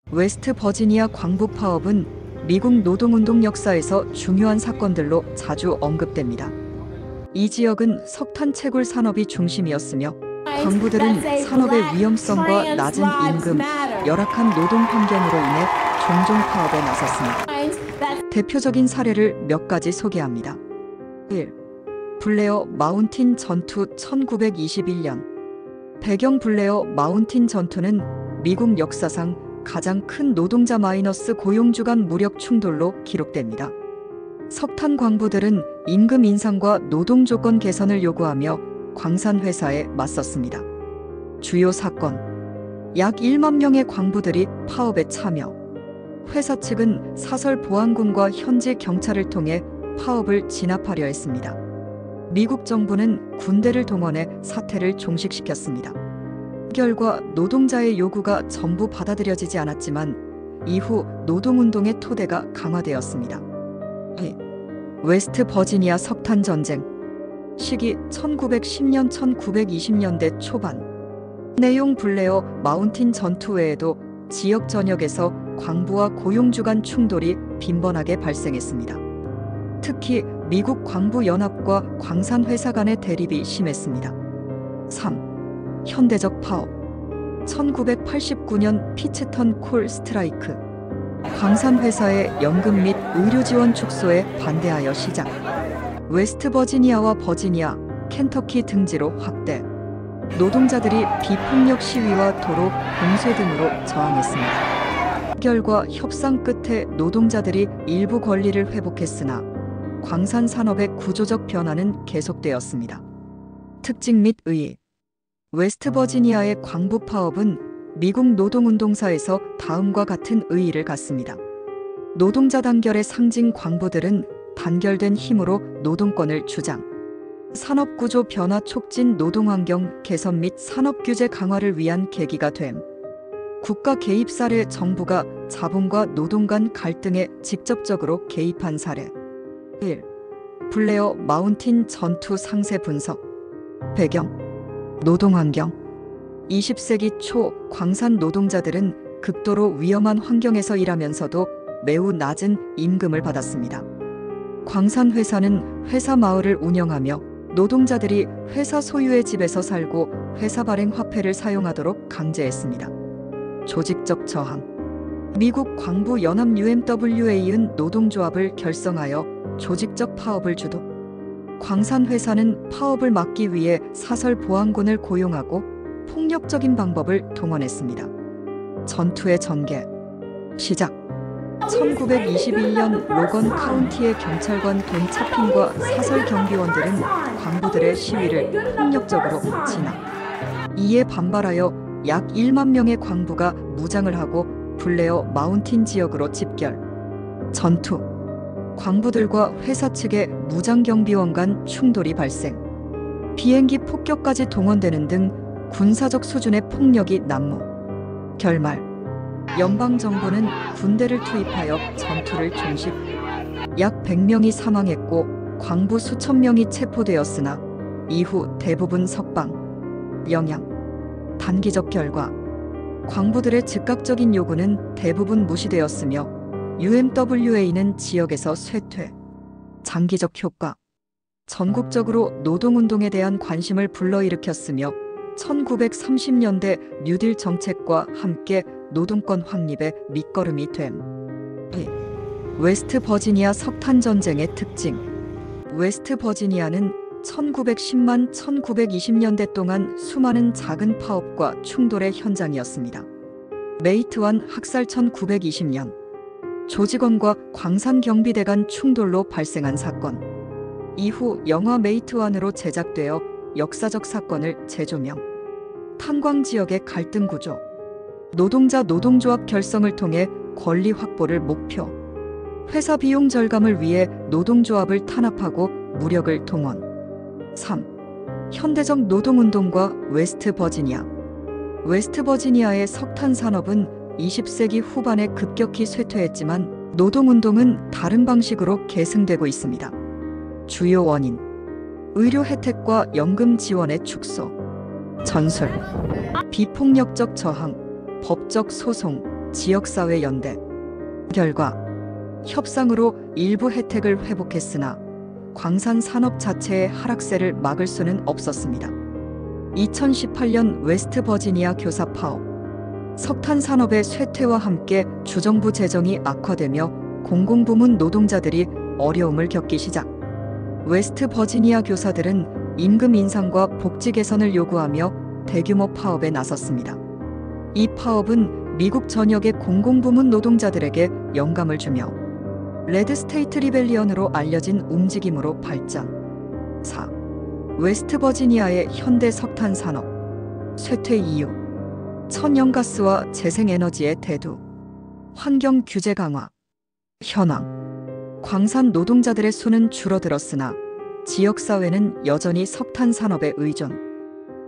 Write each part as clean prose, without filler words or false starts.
웨스트 버지니아 광부 파업은 미국 노동운동 역사에서 중요한 사건들로 자주 언급됩니다. 이 지역은 석탄 채굴 산업이 중심이었으며 광부들은 산업의 위험성과 낮은 임금, 열악한 노동 환경으로 인해 종종 파업에 나섰습니다. 대표적인 사례를 몇 가지 소개합니다. 1. 블레어 마운틴 전투 1921년. 배경 블레어 마운틴 전투는 미국 역사상 가장 큰 노동자 마이너스 고용주 간 무력 충돌로 기록됩니다. 석탄 광부들은 임금 인상과 노동 조건 개선을 요구하며 광산 회사에 맞섰습니다. 주요 사건: 약 1만 명의 광부들이 파업에 참여. 회사 측은 사설 보안군과 현지 경찰을 통해 파업을 진압하려 했습니다. 미국 정부는 군대를 동원해 사태를 종식시켰습니다. 결과 노동자의 요구가 전부 받아들여지지 않았지만 이후 노동운동의 토대가 강화되었습니다. 웨스트 버지니아 석탄 전쟁. 시기 1910년 1920년대 초반. 내용: 블레어 마운틴 전투 외에도 지역 전역에서 광부와 고용주 간 충돌이 빈번하게 발생했습니다. 특히 미국 광부연합과 광산회사 간의 대립이 심했습니다. 3. 현대적 파업. 1989년 피츠턴 콜 스트라이크. 광산회사의 연금 및 의료 지원 축소에 반대하여 시작. 웨스트 버지니아와 버지니아, 켄터키 등지로 확대. 노동자들이 비폭력 시위와 도로 봉쇄 등으로 저항했습니다. 결과 협상 끝에 노동자들이 일부 권리를 회복했으나 광산 산업의 구조적 변화는 계속되었습니다. 특징 및 의의. 웨스트 버지니아의 광부 파업은 미국 노동운동사에서 다음과 같은 의의를 갖습니다. 노동자 단결의 상징 광부들은 단결된 힘으로 노동권을 주장. 산업구조 변화 촉진, 노동환경 개선 및 산업규제 강화를 위한 계기가 됨. 국가 개입 사례. 정부가 자본과 노동 간 갈등에 직접적으로 개입한 사례. 1. 블레어 마운틴 전투 상세 분석. 배경: 노동환경. 20세기 초 광산 노동자들은 극도로 위험한 환경에서 일하면서도 매우 낮은 임금을 받았습니다. 광산 회사는 회사 마을을 운영하며 노동자들이 회사 소유의 집에서 살고 회사 발행 화폐를 사용하도록 강제했습니다. 조직적 저항. 미국 광부 연합 UMWA은 노동조합을 결성하여 조직적 파업을 주도. 광산 회사는 파업을 막기 위해 사설 보안군을 고용하고 폭력적인 방법을 동원했습니다. 전투의 전개. 시작. 1921년 로건 카운티의 경찰관 돈 차핀과 사설 경비원들은 광부들의 시위를 폭력적으로 진압. 이에 반발하여 약 1만 명의 광부가 무장을 하고 블레어 마운틴 지역으로 집결. 전투. 광부들과 회사 측의 무장 경비원 간 충돌이 발생. 비행기 폭격까지 동원되는 등 군사적 수준의 폭력이 난무. 결말. 연방정부는 군대를 투입하여 전투를 종식. 약 100명이 사망했고 광부 수천 명이 체포되었으나 이후 대부분 석방. 영향. 단기적 결과. 광부들의 즉각적인 요구는 대부분 무시되었으며 UMWA는 지역에서 쇠퇴. 장기적 효과. 전국적으로 노동운동에 대한 관심을 불러일으켰으며 1930년대 뉴딜 정책과 함께 노동권 확립의 밑거름이 됨. 웨스트 버지니아 석탄 전쟁의 특징. 웨스트 버지니아는 1910만 1920년대 동안 수많은 작은 파업과 충돌의 현장이었습니다. 메이트완 학살 1920년. 조직원과 광산 경비대 간 충돌로 발생한 사건. 이후 영화 메이트완으로 제작되어 역사적 사건을 재조명. 탄광 지역의 갈등 구조. 노동자 노동조합 결성을 통해 권리 확보를 목표. 회사 비용 절감을 위해 노동조합을 탄압하고 무력을 동원. 3. 현대적 노동운동과 웨스트 버지니아. 웨스트 버지니아의 석탄 산업은 20세기 후반에 급격히 쇠퇴했지만 노동운동은 다른 방식으로 계승되고 있습니다. 주요 원인. 의료 혜택과 연금 지원의 축소. 전술. 비폭력적 저항, 법적 소송, 지역사회 연대. 결과 협상으로 일부 혜택을 회복했으나 광산 산업 자체의 하락세를 막을 수는 없었습니다. 2018년 웨스트 버지니아 교사 파업. 석탄 산업의 쇠퇴와 함께 주정부 재정이 악화되며 공공부문 노동자들이 어려움을 겪기 시작. 웨스트 버지니아 교사들은 임금 인상과 복지 개선을 요구하며 대규모 파업에 나섰습니다. 이 파업은 미국 전역의 공공부문 노동자들에게 영감을 주며 레드 스테이트 리벨리언으로 알려진 움직임으로 발전. 4. 웨스트 버지니아의 현대 석탄 산업. 쇠퇴 이유. 천연가스와 재생에너지의 대두. 환경 규제 강화. 현황. 광산 노동자들의 수는 줄어들었으나 지역사회는 여전히 석탄 산업에 의존.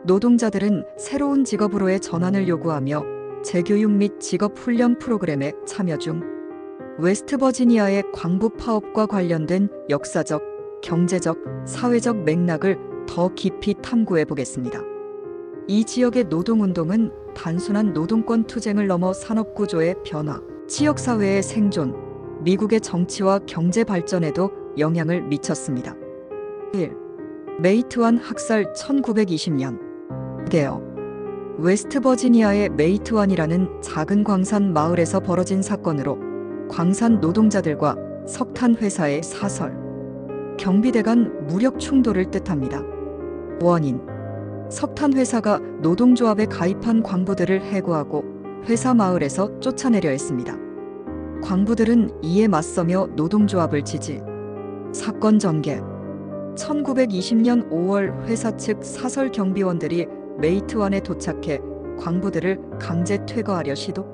노동자들은 새로운 직업으로의 전환을 요구하며 재교육 및 직업훈련 프로그램에 참여 중. 웨스트 버지니아의 광부 파업과 관련된 역사적, 경제적, 사회적 맥락을 더 깊이 탐구해 보겠습니다. 이 지역의 노동운동은 단순한 노동권 투쟁을 넘어 산업구조의 변화, 지역사회의 생존, 미국의 정치와 경제 발전에도 영향을 미쳤습니다. 1. 메이트완 학살 1920년. 개요. 웨스트 버지니아의 메이트완이라는 작은 광산 마을에서 벌어진 사건으로 광산 노동자들과 석탄 회사의 사설, 경비대 간 무력 충돌을 뜻합니다. 원인. 석탄 회사가 노동조합에 가입한 광부들을 해고하고 회사 마을에서 쫓아내려 했습니다. 광부들은 이에 맞서며 노동조합을 지지. 사건 전개. 1920년 5월 회사 측 사설 경비원들이 메이트완에 도착해 광부들을 강제 퇴거하려 시도.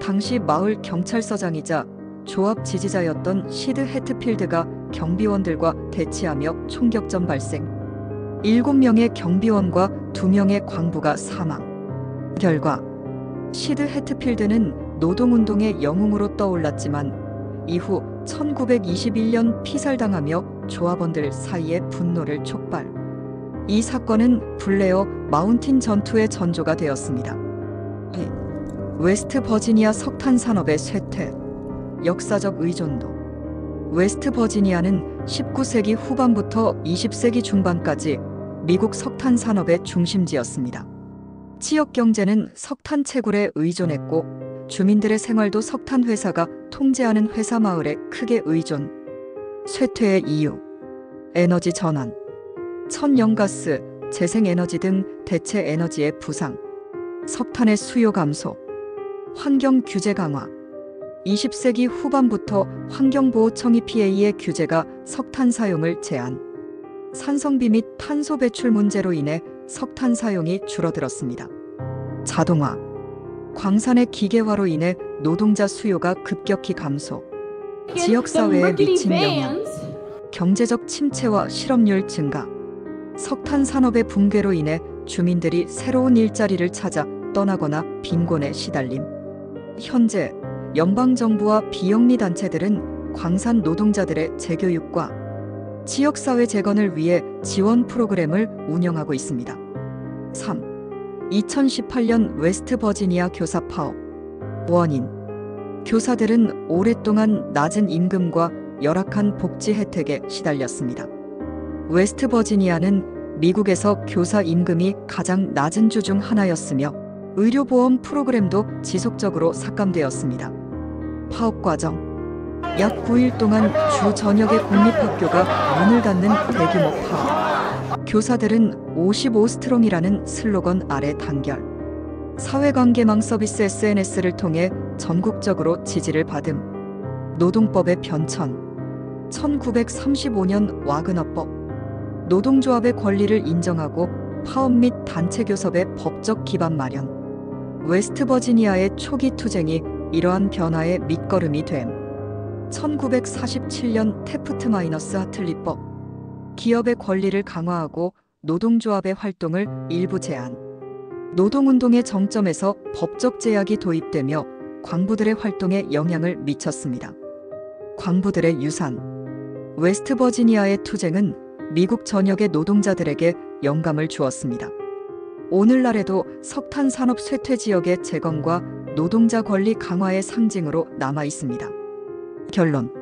당시 마을 경찰서장이자 조합 지지자였던 시드 해트필드가 경비원들과 대치하며 총격전 발생. 7명의 경비원과 2명의 광부가 사망. 결과 시드 해트필드는 노동운동의 영웅으로 떠올랐지만 이후 1921년 피살당하며 조합원들 사이의 분노를 촉발. 이 사건은 블레어 마운틴 전투의 전조가 되었습니다. 웨스트 버지니아 석탄 산업의 쇠퇴. 역사적 의존도. 웨스트 버지니아는 19세기 후반부터 20세기 중반까지 미국 석탄 산업의 중심지였습니다. 지역 경제는 석탄 채굴에 의존했고 주민들의 생활도 석탄 회사가 통제하는 회사 마을에 크게 의존. 쇠퇴의 이유. 에너지 전환. 천연가스, 재생에너지 등 대체 에너지의 부상. 석탄의 수요 감소. 환경 규제 강화. 20세기 후반부터 환경보호청 EPA의 규제가 석탄 사용을 제한. 산성비 및 탄소 배출 문제로 인해 석탄 사용이 줄어들었습니다. 자동화. 광산의 기계화로 인해 노동자 수요가 급격히 감소. 지역사회에 미친 영향. 경제적 침체와 실업률 증가. 석탄 산업의 붕괴로 인해 주민들이 새로운 일자리를 찾아 떠나거나 빈곤에 시달림. 현재 연방정부와 비영리 단체들은 광산 노동자들의 재교육과 지역사회 재건을 위해 지원 프로그램을 운영하고 있습니다. 3. 2018년 웨스트 버지니아 교사 파업. 원인. 교사들은 오랫동안 낮은 임금과 열악한 복지 혜택에 시달렸습니다. 웨스트 버지니아는 미국에서 교사 임금이 가장 낮은 주 중 하나였으며 의료보험 프로그램도 지속적으로 삭감되었습니다. 파업 과정. 약 9일 동안 주 전역의 공립학교가 문을 닫는 대규모 파업. 교사들은 55스트롱이라는 슬로건 아래 단결. 사회관계망 서비스 SNS를 통해 전국적으로 지지를 받음. 노동법의 변천. 1935년 와그너법. 노동조합의 권리를 인정하고 파업 및 단체 교섭의 법적 기반 마련. 웨스트 버지니아의 초기 투쟁이 이러한 변화의 밑거름이 됨. 1947년 테프트-하틀리법. 기업의 권리를 강화하고 노동조합의 활동을 일부 제한. 노동운동의 정점에서 법적 제약이 도입되며 광부들의 활동에 영향을 미쳤습니다. 광부들의 유산. 웨스트 버지니아의 투쟁은 미국 전역의 노동자들에게 영감을 주었습니다. 오늘날에도 석탄 산업 쇠퇴 지역의 재건과 노동자 권리 강화의 상징으로 남아 있습니다. 결론.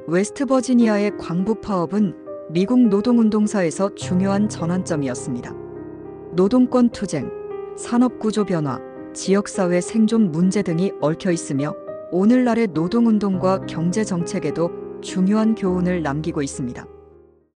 웨스트버지니아의 광부 파업은 미국 노동운동사에서 중요한 전환점이었습니다. 노동권 투쟁, 산업구조 변화, 지역사회 생존 문제 등이 얽혀 있으며 오늘날의 노동운동과 경제정책에도 중요한 교훈을 남기고 있습니다.